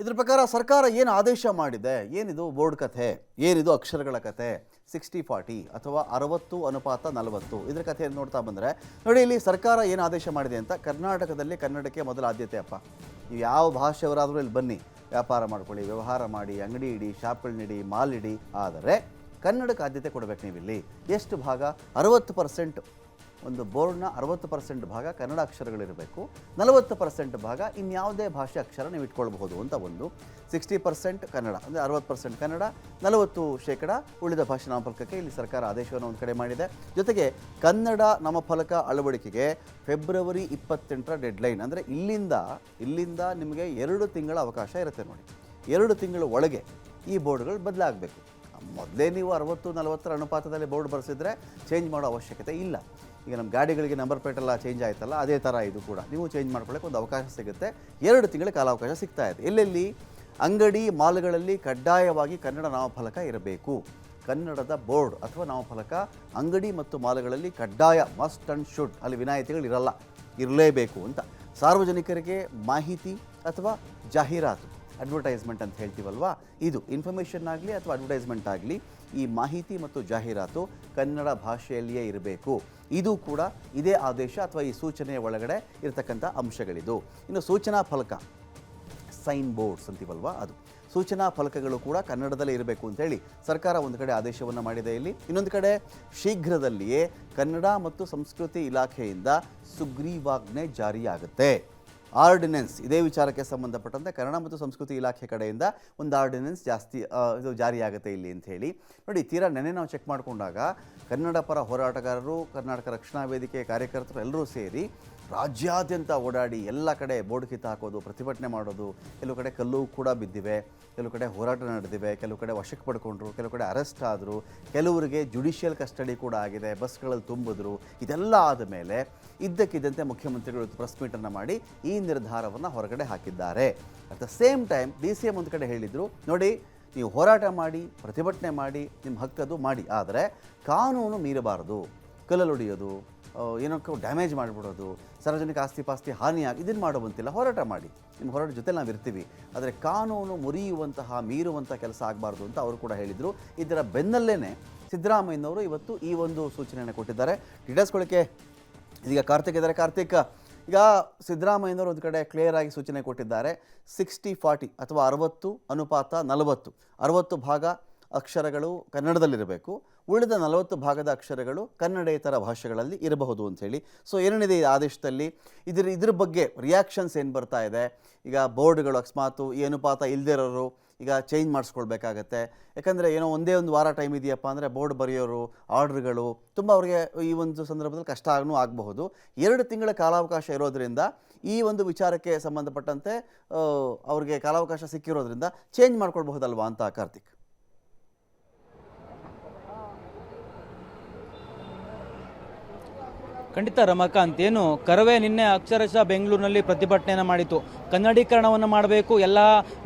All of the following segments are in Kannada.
ಇದ್ರ ಪ್ರಕಾರ ಸರ್ಕಾರ ಏನು ಆದೇಶ ಮಾಡಿದೆ, ಏನಿದು ಬೋರ್ಡ್ ಕಥೆ, ಏನಿದು ಅಕ್ಷರಗಳ ಕಥೆ, 60-40 ಅಥವಾ 60:40 ಇದ್ರ ಕಥೆ ನೋಡ್ತಾ ಬಂದರೆ ನೋಡಿ, ಇಲ್ಲಿ ಸರ್ಕಾರ ಏನು ಆದೇಶ ಮಾಡಿದೆ ಅಂತ. ಕರ್ನಾಟಕದಲ್ಲಿ ಕನ್ನಡಕ್ಕೆ ಮೊದಲ ಆದ್ಯತೆ ಅಪ್ಪ. ನೀವು ಯಾವ ಭಾಷೆಯವರಾದರೂ ಇಲ್ಲಿ ಬನ್ನಿ, ವ್ಯಾಪಾರ ಮಾಡ್ಕೊಳ್ಳಿ, ವ್ಯವಹಾರ ಮಾಡಿ, ಅಂಗಡಿ ಇಡಿ, ಶಾಪ್ಗಳನ್ನಿಡಿ, ಮಾಲ್ ಇಡಿ, ಆದರೆ ಕನ್ನಡಕ್ಕೆ ಆದ್ಯತೆ ಕೊಡಬೇಕು. ನೀವಿಲ್ಲಿ ಎಷ್ಟು ಭಾಗ? 60%. ಒಂದು ಬೋರ್ಡ್ನ 60% ಭಾಗ ಕನ್ನಡ ಅಕ್ಷರಗಳಿರಬೇಕು, 40% ಭಾಗ ಇನ್ಯಾವುದೇ ಭಾಷೆ ಅಕ್ಷರ ನೀವು ಇಟ್ಕೊಳ್ಬಹುದು ಅಂತ. ಒಂದು 60% ಕನ್ನಡ ಅಂದರೆ 60% ಕನ್ನಡ, 40% ಉಳಿದ ಭಾಷೆ ನಾಮಫಲಕಕ್ಕೆ ಇಲ್ಲಿ ಸರ್ಕಾರ ಆದೇಶವನ್ನು ಒಂದು ಕಡೆ ಮಾಡಿದೆ. ಜೊತೆಗೆ ಕನ್ನಡ ನಾಮಫಲಕ ಅಳವಡಿಕೆಗೆ ಫೆಬ್ರವರಿ 28ರ ಡೆಡ್ಲೈನ್. ಅಂದರೆ ಇಲ್ಲಿಂದ ನಿಮಗೆ 2 ತಿಂಗಳ ಅವಕಾಶ ಇರುತ್ತೆ ನೋಡಿ. 2 ತಿಂಗಳ ಒಳಗೆ ಈ ಬೋರ್ಡ್ಗಳು ಬದಲಾಗಬೇಕು. ಮೊದಲೇ ನೀವು 60-40 ಅನುಪಾತದಲ್ಲಿ ಬೋರ್ಡ್ ಬರೆಸಿದ್ರೆ ಚೇಂಜ್ ಮಾಡೋ ಅವಶ್ಯಕತೆ ಇಲ್ಲ. ಈಗ ನಮ್ಮ ಗಾಡಿಗಳಿಗೆ ನಂಬರ್ ಪ್ಲೇಟ್ ಎಲ್ಲ ಚೇಂಜ್ ಆಯ್ತಲ್ಲ, ಅದೇ ಥರ ಇದು ಕೂಡ ನೀವು ಚೇಂಜ್ ಮಾಡ್ಕೊಳ್ಳೋಕೆ ಒಂದು ಅವಕಾಶ ಸಿಗುತ್ತೆ. 2 ತಿಂಗಳ ಕಾಲಾವಕಾಶ ಸಿಗ್ತಾ ಇದೆ. ಎಲ್ಲೆಲ್ಲಿ? ಅಂಗಡಿ ಮಾಲ್ಗಳಲ್ಲಿ ಕಡ್ಡಾಯವಾಗಿ ಕನ್ನಡ ನಾಮಫಲಕ ಇರಬೇಕು. ಕನ್ನಡದ ಬೋರ್ಡ್ ಅಥವಾ ನಾಮಫಲಕ ಅಂಗಡಿ ಮತ್ತು ಮಾಲ್ಗಳಲ್ಲಿ ಕಡ್ಡಾಯ, ಮಸ್ಟ್ ಆ್ಯಂಡ್ ಶುಡ್. ಅಲ್ಲಿ ವಿನಾಯಿತಿಗಳಿರಲ್ಲ, ಇರಲೇಬೇಕು ಅಂತ. ಸಾರ್ವಜನಿಕರಿಗೆ ಮಾಹಿತಿ ಅಥವಾ ಜಾಹೀರಾತು, ಅಡ್ವರ್ಟೈಸ್ಮೆಂಟ್ ಅಂತ ಹೇಳ್ತೀವಲ್ವಾ, ಇದು ಇನ್ಫಾರ್ಮೇಷನ್ ಆಗಲಿ ಅಥವಾ ಅಡ್ವರ್ಟೈಸ್ಮೆಂಟ್ ಆಗಲಿ, ಈ ಮಾಹಿತಿ ಮತ್ತು ಜಾಹೀರಾತು ಕನ್ನಡ ಭಾಷೆಯಲ್ಲಿಯೇ ಇರಬೇಕು. ಇದು ಕೂಡ ಇದೇ ಆದೇಶ ಅಥವಾ ಈ ಸೂಚನೆಯ ಒಳಗಡೆ ಇರತಕ್ಕಂಥ ಅಂಶಗಳಿದು. ಇನ್ನು ಸೂಚನಾ ಫಲಕ, ಸೈನ್ ಬೋರ್ಡ್ಸ್ ಅಂತೀವಲ್ವಾ, ಅದು ಸೂಚನಾ ಫಲಕಗಳು ಕೂಡ ಕನ್ನಡದಲ್ಲೇ ಇರಬೇಕು ಅಂತೇಳಿ ಸರ್ಕಾರ ಒಂದು ಕಡೆ ಆದೇಶವನ್ನು ಮಾಡಿದೆ. ಇಲ್ಲಿ ಇನ್ನೊಂದು ಕಡೆ ಶೀಘ್ರದಲ್ಲಿಯೇ ಕನ್ನಡ ಮತ್ತು ಸಂಸ್ಕೃತಿ ಇಲಾಖೆಯಿಂದ ಸುಗ್ರೀವಾಜ್ಞೆ ಜಾರಿಯಾಗುತ್ತೆ. ಆರ್ಡಿನೆನ್ಸ್, ಇದೇ ವಿಚಾರಕ್ಕೆ ಸಂಬಂಧಪಟ್ಟಂತೆ ಕನ್ನಡ ಮತ್ತು ಸಂಸ್ಕೃತಿ ಇಲಾಖೆ ಕಡೆಯಿಂದ ಒಂದು ಆರ್ಡಿನೆನ್ಸ್ ಇದು ಜಾರಿಯಾಗುತ್ತೆ ಇಲ್ಲಿ ಅಂತ ಹೇಳಿ ನೋಡಿ. ತೀರಾ ನೆನೆ ನಾವು ಚೆಕ್ ಮಾಡಿಕೊಂಡಾಗ ಕನ್ನಡ ಪರ ಹೋರಾಟಗಾರರು, ಕರ್ನಾಟಕ ರಕ್ಷಣಾ ವೇದಿಕೆ ಕಾರ್ಯಕರ್ತರು ಎಲ್ಲರೂ ಸೇರಿ ರಾಜ್ಯಾದ್ಯಂತ ಓಡಾಡಿ ಎಲ್ಲ ಕಡೆ ಬೋರ್ಡ್ ಕಿತ್ತು ಹಾಕೋದು, ಪ್ರತಿಭಟನೆ ಮಾಡೋದು, ಕೆಲವು ಕಡೆ ಕಲ್ಲು ಕೂಡ ಬಿದ್ದಿವೆ, ಕೆಲವು ಕಡೆ ಹೋರಾಟ ನಡೆದಿವೆ, ಕೆಲವು ಕಡೆ ವಶಕ್ಕೆ ಪಡ್ಕೊಂಡ್ರು, ಕೆಲವು ಕಡೆ ಅರೆಸ್ಟ್ ಆದರು, ಕೆಲವರಿಗೆ ಜುಡಿಷಿಯಲ್ ಕಸ್ಟಡಿ ಕೂಡ ಆಗಿದೆ, ಬಸ್ಗಳಲ್ಲಿ ತುಂಬಿದ್ರು. ಇದೆಲ್ಲ ಆದಮೇಲೆ ಇದ್ದಕ್ಕಿದ್ದಂತೆ ಮುಖ್ಯಮಂತ್ರಿಗಳು ಪ್ರೆಸ್ ಮೀಟನ್ನು ಮಾಡಿ ಈ ನಿರ್ಧಾರವನ್ನು ಹೊರಗಡೆ ಹಾಕಿದ್ದಾರೆ. At the same time DCM ಒಂದು ಕಡೆ ಹೇಳಿದರು, ನೋಡಿ ನೀವು ಹೋರಾಟ ಮಾಡಿ, ಪ್ರತಿಭಟನೆ ಮಾಡಿ, ನಿಮ್ಮ ಹಕ್ಕದು ಮಾಡಿ, ಆದರೆ ಕಾನೂನು ಮೀರಬಾರದು. ಕಲ್ಲಲ್ಲಿ ಹೊಡೆಯೋದು, ಏನಕ್ಕೂ ಡ್ಯಾಮೇಜ್ ಮಾಡಿಬಿಡೋದು, ಸಾರ್ವಜನಿಕ ಆಸ್ತಿ ಪಾಸ್ತಿ ಹಾನಿಯಾಗಿ ಇದನ್ನು ಮಾಡೋವಂತಿಲ್ಲ. ಹೋರಾಟ ಮಾಡಿ, ನಿಮ್ಮ ಹೋರಾಟ ಜೊತೆ ನಾವು ಇರ್ತೀವಿ, ಆದರೆ ಕಾನೂನು ಮೀರುವಂಥ ಕೆಲಸ ಆಗಬಾರ್ದು ಅಂತ ಅವರು ಕೂಡ ಹೇಳಿದರು. ಇದರ ಬೆನ್ನಲ್ಲೇ ಸಿದ್ದರಾಮಯ್ಯನವರು ಇವತ್ತು ಈ ಒಂದು ಸೂಚನೆಯನ್ನು ಕೊಟ್ಟಿದ್ದಾರೆ. ಡೀಟೇಲ್ಸ್ಕೊಳ್ಳೋಕ್ಕೆ ಇದೀಗ ಕಾರ್ತಿಕ್ ಇದ್ದಾರೆ. ಕಾರ್ತಿಕ್, ಈಗ ಸಿದ್ದರಾಮಯ್ಯನವರು ಒಂದು ಕಡೆ ಕ್ಲಿಯರ್ ಆಗಿ ಸೂಚನೆ ಕೊಟ್ಟಿದ್ದಾರೆ, 60-40 ಅಥವಾ 60:40. 60 ಭಾಗ ಅಕ್ಷರಗಳು ಕನ್ನಡದಲ್ಲಿರಬೇಕು, ಉಳಿದ 40 ಭಾಗದ ಅಕ್ಷರಗಳು ಕನ್ನಡೇತರ ಭಾಷೆಗಳಲ್ಲಿ ಇರಬಹುದು ಅಂಥೇಳಿ. ಸೊ ಏನೇನಿದೆ ಈ ಆದೇಶದಲ್ಲಿ, ಇದ್ರ ಬಗ್ಗೆ ರಿಯಾಕ್ಷನ್ಸ್ ಏನು ಬರ್ತಾ ಇದೆ? ಈಗ ಬೋರ್ಡ್ಗಳು ಅಕಸ್ಮಾತ್ ಈ ಅನುಪಾತ ಇಲ್ಲದೇ ಇರೋರು ಈಗ ಚೇಂಜ್ ಮಾಡಿಸ್ಕೊಳ್ಬೇಕಾಗತ್ತೆ. ಯಾಕಂದರೆ ಏನೋ ಒಂದೇ ಒಂದು ವಾರ ಟೈಮ್ ಇದೆಯಪ್ಪ ಅಂದರೆ ಬೋರ್ಡ್ ಬರೆಯೋರು, ಆರ್ಡ್ರ್ಗಳು ತುಂಬ ಅವ್ರಿಗೆ ಈ ಒಂದು ಸಂದರ್ಭದಲ್ಲಿ ಕಷ್ಟ ಆಗಬಹುದು. 2 ತಿಂಗಳ ಕಾಲಾವಕಾಶ ಇರೋದ್ರಿಂದ ಈ ಒಂದು ವಿಚಾರಕ್ಕೆ ಸಂಬಂಧಪಟ್ಟಂತೆ ಅವ್ರಿಗೆ ಕಾಲಾವಕಾಶ ಸಿಕ್ಕಿರೋದ್ರಿಂದ ಚೇಂಜ್ ಮಾಡ್ಕೊಳ್ಬಹುದಲ್ವಾ ಅಂತ ಕಾರ್ತಿಕ್? ಖಂಡಿತ ರಮಾಕಾಂತ್, ಏನು ಕರವೇ ನಿನ್ನೆ ಅಕ್ಷರಶಃ ಬೆಂಗಳೂರಿನಲ್ಲಿ ಪ್ರತಿಭಟನೆಯನ್ನು ಮಾಡಿತು. ಕನ್ನಡೀಕರಣವನ್ನು ಮಾಡಬೇಕು ಎಲ್ಲ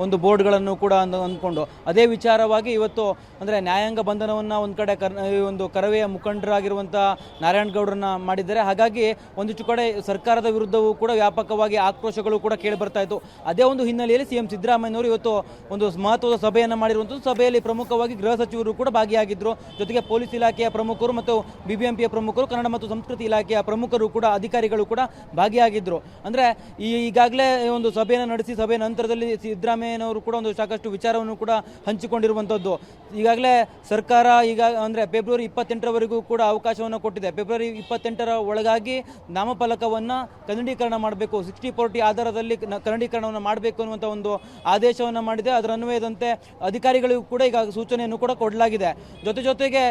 ಒಂದು ಬೋರ್ಡ್ಗಳನ್ನು ಕೂಡ ಅಂದ್ಕೊಂಡು ಅದೇ ವಿಚಾರವಾಗಿ ಇವತ್ತು ಅಂದರೆ ನ್ಯಾಯಾಂಗ ಬಂಧನವನ್ನು ಒಂದು ಕಡೆ ಒಂದು ಕರವೆಯ ಮುಖಂಡರಾಗಿರುವಂಥ ನಾರಾಯಣಗೌಡರನ್ನ ಮಾಡಿದ್ದಾರೆ. ಹಾಗಾಗಿ ಒಂದಿಷ್ಟು ಕಡೆ ಸರ್ಕಾರದ ವಿರುದ್ಧವೂ ಕೂಡ ವ್ಯಾಪಕವಾಗಿ ಆಕ್ರೋಶಗಳು ಕೂಡ ಕೇಳಿಬರ್ತಾ ಇತ್ತು. ಅದೇ ಒಂದು ಹಿನ್ನೆಲೆಯಲ್ಲಿ CM ಸಿದ್ದರಾಮಯ್ಯನವರು ಇವತ್ತು ಒಂದು ಮಹತ್ವದ ಸಭೆಯನ್ನು ಮಾಡಿರುವಂಥದ್ದು. ಸಭೆಯಲ್ಲಿ ಪ್ರಮುಖವಾಗಿ ಗೃಹ ಸಚಿವರು ಕೂಡ ಭಾಗಿಯಾಗಿದ್ದರು. ಜೊತೆಗೆ ಪೊಲೀಸ್ ಇಲಾಖೆಯ ಪ್ರಮುಖರು ಮತ್ತು BBMPಯ ಪ್ರಮುಖರು, ಕನ್ನಡ ಮತ್ತು ಸಂಸ್ಕೃತಿ ಇಲಾಖೆಯ ಪ್ರಮುಖರು ಕೂಡ, ಅಧಿಕಾರಿಗಳು ಕೂಡ ಭಾಗಿಯಾಗಿದ್ದರು. ಅಂದರೆ ಈಗಾಗಲೇ ಒಂದು ಸಭೆಯನ್ನು ನಡೆಸಿ ಸಭೆಯ ನಂತರದಲ್ಲಿ ಸಿದ್ದರಾಮಯ್ಯನವರು ಕೂಡ ಒಂದು ಸಾಕಷ್ಟು ವಿಚಾರವನ್ನು ಕೂಡ ಹಂಚಿಕೊಂಡಿರುವಂಥದ್ದು. ಈಗಾಗಲೇ ಸರ್ಕಾರ ಅಂದರೆ ಫೆಬ್ರವರಿ 28ರವರೆಗೂ ಕೂಡ ಅವಕಾಶವನ್ನು ಕೊಟ್ಟಿದೆ. ಫೆಬ್ರವರಿ 28ರ ಒಳಗಾಗಿ ನಾಮಫಲಕವನ್ನು ಕನ್ನಡೀಕರಣ ಮಾಡಬೇಕು, 60-40 ಆಧಾರದಲ್ಲಿ ಕನ್ನಡೀಕರಣವನ್ನು ಮಾಡಬೇಕು ಅನ್ನುವಂಥ ಒಂದು ಆದೇಶವನ್ನು ಮಾಡಿದೆ. ಅದರ ಅನ್ವಯದಂತೆ ಅಧಿಕಾರಿಗಳಿಗೂ ಕೂಡ ಈಗ ಸೂಚನೆಯನ್ನು ಕೂಡ ಕೊಡಲಾಗಿದೆ. ಜೊತೆಗೆ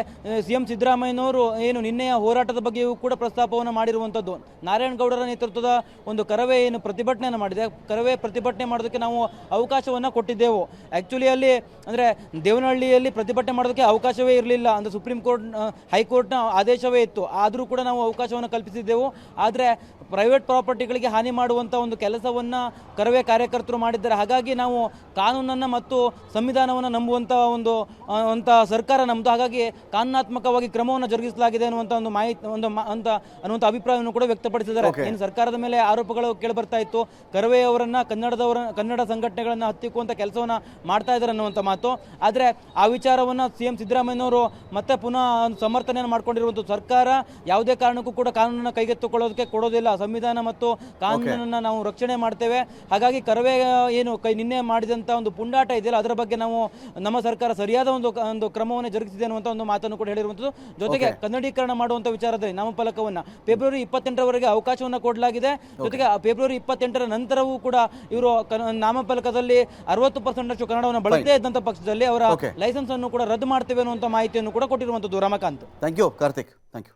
CM ಸಿದ್ದರಾಮಯ್ಯನವರು ಏನು ನಿನ್ನೆಯ ಹೋರಾಟದ ಬಗ್ಗೆಯೂ ಕೂಡ ಪ್ರಸ್ತಾಪವನ್ನು ಮಾಡಿರುವಂಥದ್ದು. ನಾರಾಯಣಗೌಡರ ನೇತೃತ್ವದ ಒಂದು ಕರವೇ ಏನು ಪ್ರತಿಭಟನೆಯನ್ನು ಮಾಡಿದೆ, ಕರವೇ ಪ್ರತಿಭಟನೆ ಮಾಡೋದಕ್ಕೆ ನಾವು ಅವಕಾಶವನ್ನು ಕೊಟ್ಟಿದ್ದೆವು. ಆ್ಯಕ್ಚುಲಿ ಅಲ್ಲಿ ಅಂದರೆ ದೇವನಹಳ್ಳಿಯಲ್ಲಿ ಪ್ರತಿಭಟನೆ ಮಾಡೋದಕ್ಕೆ ಅವಕಾಶವೇ ಇರಲಿಲ್ಲ. ಅಂದರೆ ಸುಪ್ರೀಂ ಕೋರ್ಟ್, ಹೈಕೋರ್ಟ್ನ ಆದೇಶವೇ ಇತ್ತು. ಆದರೂ ಕೂಡ ನಾವು ಅವಕಾಶವನ್ನು ಕಲ್ಪಿಸಿದ್ದೆವು. ಆದರೆ ಪ್ರೈವೇಟ್ ಪ್ರಾಪರ್ಟಿಗಳಿಗೆ ಹಾನಿ ಮಾಡುವಂಥ ಒಂದು ಕೆಲಸವನ್ನು ಕರವೇ ಕಾರ್ಯಕರ್ತರು ಮಾಡಿದ್ದಾರೆ. ಹಾಗಾಗಿ ನಾವು ಕಾನೂನನ್ನು ಮತ್ತು ಸಂವಿಧಾನವನ್ನು ನಂಬುವಂಥ ಒಂದು ಸರ್ಕಾರ ನಮ್ಮದು. ಹಾಗಾಗಿ ಕಾನೂನಾತ್ಮಕವಾಗಿ ಕ್ರಮವನ್ನು ಜರುಗಿಸಲಾಗಿದೆ ಅನ್ನುವಂಥ ಒಂದು ಮಾಹಿತಿ ಅನ್ನುವಂಥ ಅಭಿಪ್ರಾಯವನ್ನು ಕೂಡ ವ್ಯಕ್ತಪಡಿಸಿದ್ದಾರೆ. ಏನು ಸರ್ಕಾರದ ಮೇಲೆ ಆರೋಪಗಳು ಕೇಳಿಬರ್ತಾ ಇತ್ತು, ಕರವೇ ಅವರ ಅವರನ್ನ ಕನ್ನಡ ಸಂಘಟನೆಗಳನ್ನ ಹತ್ತಿಕ್ಕುವಂತ ಕೆಲಸವನ್ನ ಮಾಡ್ತಾ ಇದ್ದಾರೆ ಅನ್ನುವಂಥ ಮಾತು. ಆದರೆ ಆ ವಿಚಾರವನ್ನ CM ಸಿದ್ದರಾಮಯ್ಯನವರು ಮತ್ತೆ ಪುನಃ ಸಮರ್ಥನೆಯನ್ನು ಮಾಡ್ಕೊಂಡಿರುವಂಥ ಸರ್ಕಾರ ಯಾವುದೇ ಕಾರಣಕ್ಕೂ ಕೂಡ ಕಾನೂನನ್ನ ಕೈಗೆತ್ತಿಕೊಳ್ಳೋದಕ್ಕೆ ಕೊಡೋದಿಲ್ಲ. ಸಂವಿಧಾನ ಮತ್ತು ಕಾನೂನನ್ನ ನಾವು ರಕ್ಷಣೆ ಮಾಡ್ತೇವೆ. ಹಾಗಾಗಿ ಕರವೇ ಏನು ನಿನ್ನೆ ಮಾಡಿದಂತ ಒಂದು ಪುಂಡಾಟ ಇದೆಯಲ್ಲ, ಅದರ ಬಗ್ಗೆ ನಾವು ನಮ್ಮ ಸರ್ಕಾರ ಸರಿಯಾದ ಒಂದು ಕ್ರಮವನ್ನು ಜರುಗಿಸಿದೆ ಅನ್ನುವಂಥ ಒಂದು ಮಾತನ್ನು ಕೂಡ ಹೇಳಿರುವಂಥದ್ದು. ಜೊತೆಗೆ ಕನ್ನಡೀಕರಣ ಮಾಡುವಂಥ ವಿಚಾರದಲ್ಲಿ ನಾಮಫಲಕವನ್ನ ಫೆಬ್ರವರಿ 28ರವರೆಗೆ ಅವಕಾಶವನ್ನು ಕೊಡಲಾಗಿದೆ. ಜೊತೆಗೆ ಫೆಬ್ರವರಿ 28ರ ನಂತರವೂ ಕೂಡ ಇವರು ನಾಮಫಲಕದಲ್ಲಿ 60% ಕನ್ನಡವನ್ನು ಬಳಸದೇ ಇದ್ದಂಥ ಪಕ್ಷದಲ್ಲಿ ಅವರ ಲೈಸೆನ್ಸ್ ಅನ್ನು ಕೂಡ ರದ್ದು ಮಾಡ್ತೇವೆ ಅನ್ನುವಂಥ ಮಾಹಿತಿಯನ್ನು ಕೂಡ ಕೊಟ್ಟಿರುವಂಥದ್ದು. Ramakant, thank you Karthik, thank you.